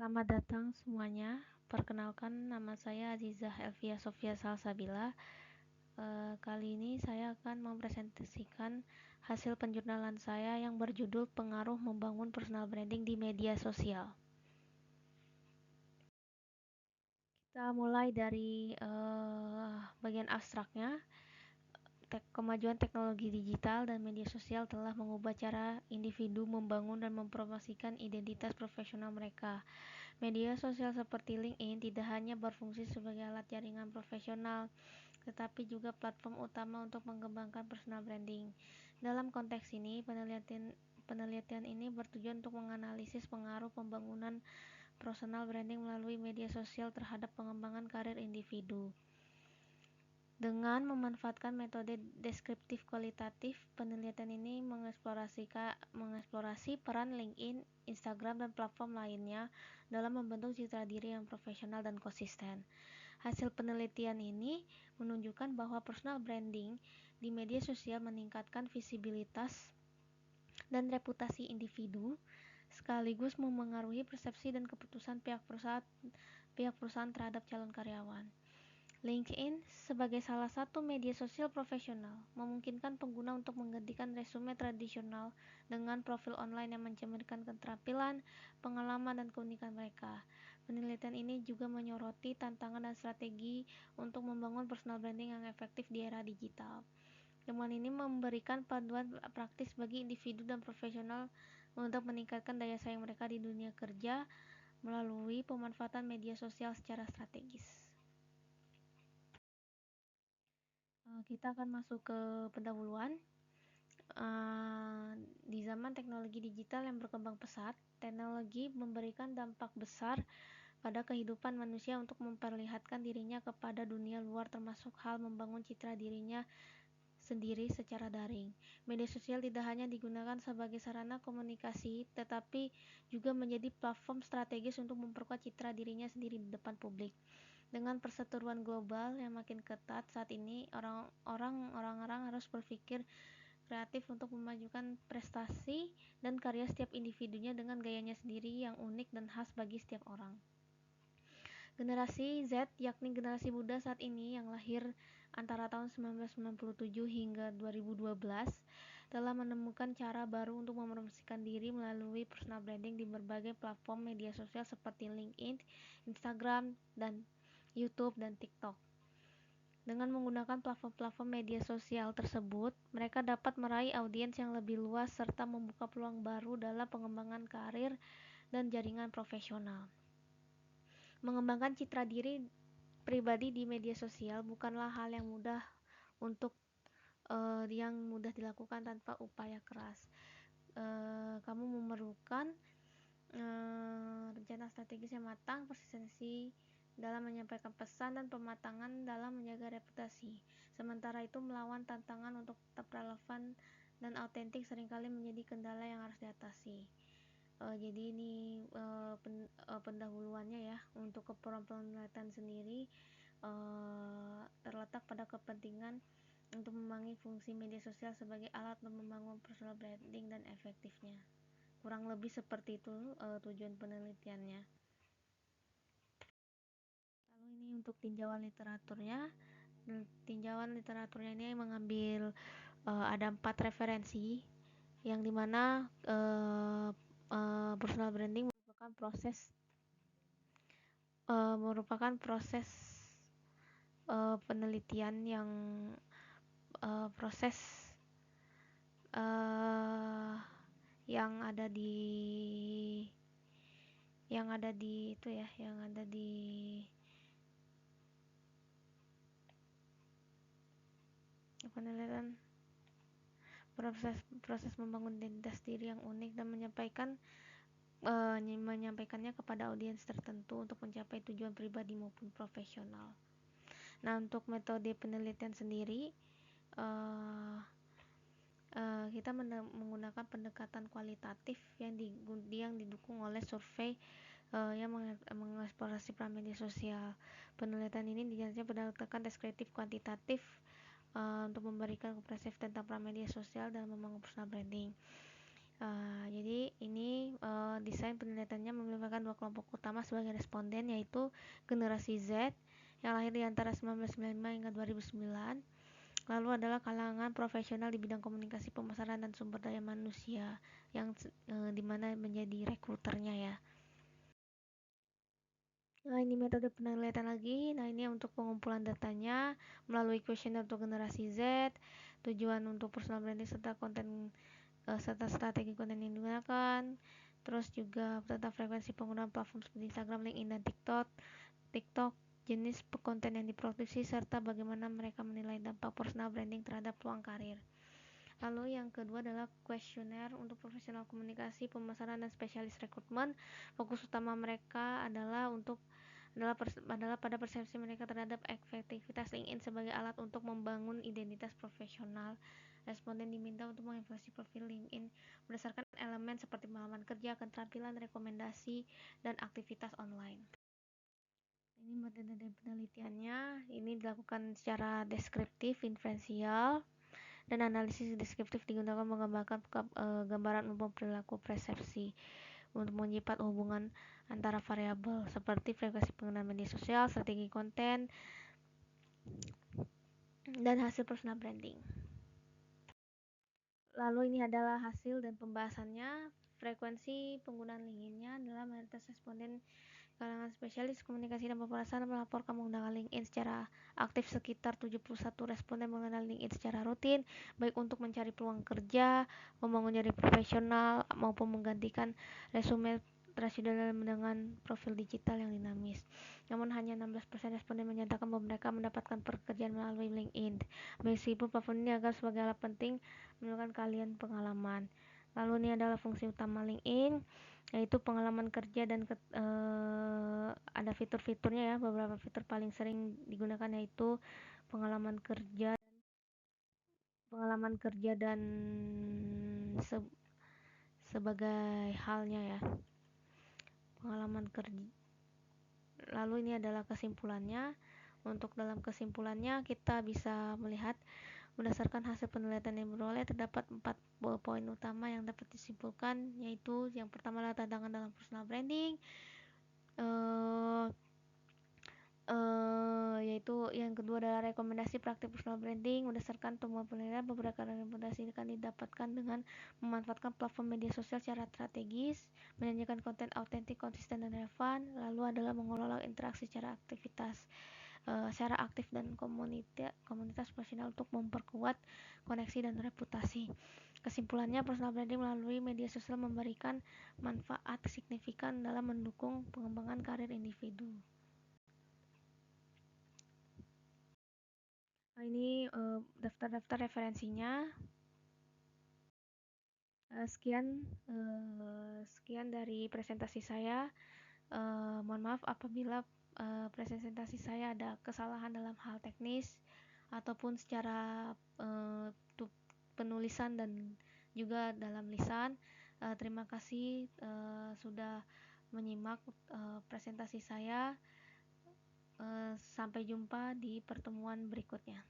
Selamat datang semuanya. Perkenalkan, nama saya Azizah Elvia Sofia Salsabila. Kali ini saya akan mempresentasikan hasil penjurnalan saya yang berjudul Pengaruh Membangun Personal Branding di Media Sosial. Kita mulai dari bagian abstraknya. Kemajuan teknologi digital dan media sosial telah mengubah cara individu membangun dan mempromosikan identitas profesional mereka. Media sosial seperti LinkedIn tidak hanya berfungsi sebagai alat jaringan profesional, tetapi juga platform utama untuk mengembangkan personal branding. Dalam konteks ini, penelitian ini bertujuan untuk menganalisis pengaruh pembangunan personal branding melalui media sosial terhadap pengembangan karir individu. Dengan memanfaatkan metode deskriptif kualitatif, penelitian ini mengeksplorasi peran LinkedIn, Instagram, dan platform lainnya dalam membentuk citra diri yang profesional dan konsisten. Hasil penelitian ini menunjukkan bahwa personal branding di media sosial meningkatkan visibilitas dan reputasi individu, sekaligus memengaruhi persepsi dan keputusan pihak perusahaan terhadap calon karyawan. LinkedIn sebagai salah satu media sosial profesional memungkinkan pengguna untuk menggantikan resume tradisional dengan profil online yang mencerminkan keterampilan, pengalaman, dan keunikan mereka. Penelitian ini juga menyoroti tantangan dan strategi untuk membangun personal branding yang efektif di era digital. Temuan ini memberikan panduan praktis bagi individu dan profesional untuk meningkatkan daya saing mereka di dunia kerja melalui pemanfaatan media sosial secara strategis. Kita akan masuk ke pendahuluan. Di zaman teknologi digital yang berkembang pesat, teknologi memberikan dampak besar pada kehidupan manusia untuk memperlihatkan dirinya kepada dunia luar, termasuk hal membangun citra dirinya sendiri secara daring. Media sosial tidak hanya digunakan sebagai sarana komunikasi, tetapi juga menjadi platform strategis untuk memperkuat citra dirinya sendiri di depan publik. Dengan perseteruan global yang makin ketat saat ini, orang-orang harus berpikir kreatif untuk memajukan prestasi dan karya setiap individunya dengan gayanya sendiri yang unik dan khas bagi setiap orang. Generasi Z, yakni generasi muda saat ini yang lahir antara tahun 1997 hingga 2012, telah menemukan cara baru untuk mempromosikan diri melalui personal branding di berbagai platform media sosial seperti LinkedIn, Instagram, dan YouTube, dan TikTok. Dengan menggunakan platform-platform media sosial tersebut, mereka dapat meraih audiens yang lebih luas serta membuka peluang baru dalam pengembangan karir dan jaringan profesional. Mengembangkan citra diri pribadi di media sosial bukanlah hal yang mudah dilakukan tanpa upaya keras. Kamu memerlukan rencana strategis yang matang, persistensi dalam menyampaikan pesan, dan pematangan dalam menjaga reputasi. Sementara itu, melawan tantangan untuk tetap relevan dan autentik seringkali menjadi kendala yang harus diatasi. Jadi ini pendahuluannya ya. Untuk penelitian sendiri terletak pada kepentingan untuk memahami fungsi media sosial sebagai alat untuk membangun personal branding dan efektifnya. Kurang lebih seperti itu tujuan penelitiannya. Lalu ini untuk tinjauan literaturnya. Tinjauan literaturnya ini mengambil ada 4 referensi, yang dimana personal branding merupakan proses penelitian yang proses yang ada di itu ya, yang ada di penelitian proses membangun identitas diri yang unik dan menyampaikannya kepada audiens tertentu untuk mencapai tujuan pribadi maupun profesional. Nah, untuk metode penelitian sendiri kita menggunakan pendekatan kualitatif yang didukung oleh survei yang mengeksplorasi peran media sosial. Penelitian ini dijelaskan berdasarkan deskriptif kuantitatif untuk memberikan komprehensif tentang peran media sosial dalam membangun personal branding. Jadi ini desain penelitiannya melibatkan dua kelompok utama sebagai responden, yaitu generasi Z yang lahir di antara 1995 hingga 2009. Lalu adalah kalangan profesional di bidang komunikasi, pemasaran, dan sumber daya manusia yang dimana menjadi rekruternya ya. Nah, ini metode penelitian lagi. Nah, ini untuk pengumpulan datanya melalui kuesioner untuk generasi Z, tujuan untuk personal branding serta konten serta strategi konten yang digunakan. Terus juga tentang frekuensi penggunaan platform seperti Instagram, LinkedIn, dan TikTok, jenis konten yang diproduksi, serta bagaimana mereka menilai dampak personal branding terhadap peluang karir. Lalu yang kedua adalah kuesioner untuk profesional komunikasi, pemasaran, dan spesialis rekrutmen. Fokus utama mereka adalah pada persepsi mereka terhadap efektivitas LinkedIn sebagai alat untuk membangun identitas profesional. Responden diminta untuk mengevaluasi profil LinkedIn berdasarkan elemen seperti pengalaman kerja, keterampilan, rekomendasi, dan aktivitas online. Ini metode penelitiannya, ini dilakukan secara deskriptif, inferensial, dan analisis deskriptif digunakan menggambarkan gambaran umum perilaku persepsi untuk menyifat hubungan antara variabel seperti frekuensi penggunaan media sosial, strategi konten, dan hasil personal branding. Lalu ini adalah hasil dan pembahasannya. Frekuensi penggunaan LinkedIn-nya adalah mayoritas responden kalangan spesialis komunikasi dan pemerasan melaporkan menggunakan LinkedIn secara aktif. Sekitar 71 responden menggunakan LinkedIn secara rutin, baik untuk mencari peluang kerja, membangun jaringan profesional, maupun menggantikan resume tradisional dengan profil digital yang dinamis. Namun hanya 16% responden menyatakan bahwa mereka mendapatkan pekerjaan melalui LinkedIn. Meskipun platform ini agak sebagai alat penting menunjukkan kalian pengalaman. Lalu ini adalah fungsi utama LinkedIn, yaitu pengalaman kerja dan ada fitur-fiturnya ya. Beberapa fitur paling sering digunakan yaitu pengalaman kerja dan sebagai halnya ya, pengalaman kerja. Lalu ini adalah kesimpulannya. Untuk dalam kesimpulannya kita bisa melihat berdasarkan hasil penelitian yang diperoleh terdapat 4 poin utama yang dapat disimpulkan, yaitu yang pertama adalah tantangan dalam personal branding, yaitu yang kedua adalah rekomendasi praktik personal branding. Berdasarkan temuan penelitian, beberapa rekomendasi akan didapatkan dengan memanfaatkan platform media sosial secara strategis, menyajikan konten autentik, konsisten, dan relevan. Lalu adalah mengelola interaksi secara aktif dan komunitas profesional untuk memperkuat koneksi dan reputasi. Kesimpulannya, personal branding melalui media sosial memberikan manfaat signifikan dalam mendukung pengembangan karir individu. Ini daftar-daftar referensinya. Sekian dari presentasi saya. Mohon maaf apabila presentasi saya ada kesalahan dalam hal teknis ataupun secara penulisan dan juga dalam lisan. Terima kasih sudah menyimak presentasi saya. Sampai jumpa di pertemuan berikutnya.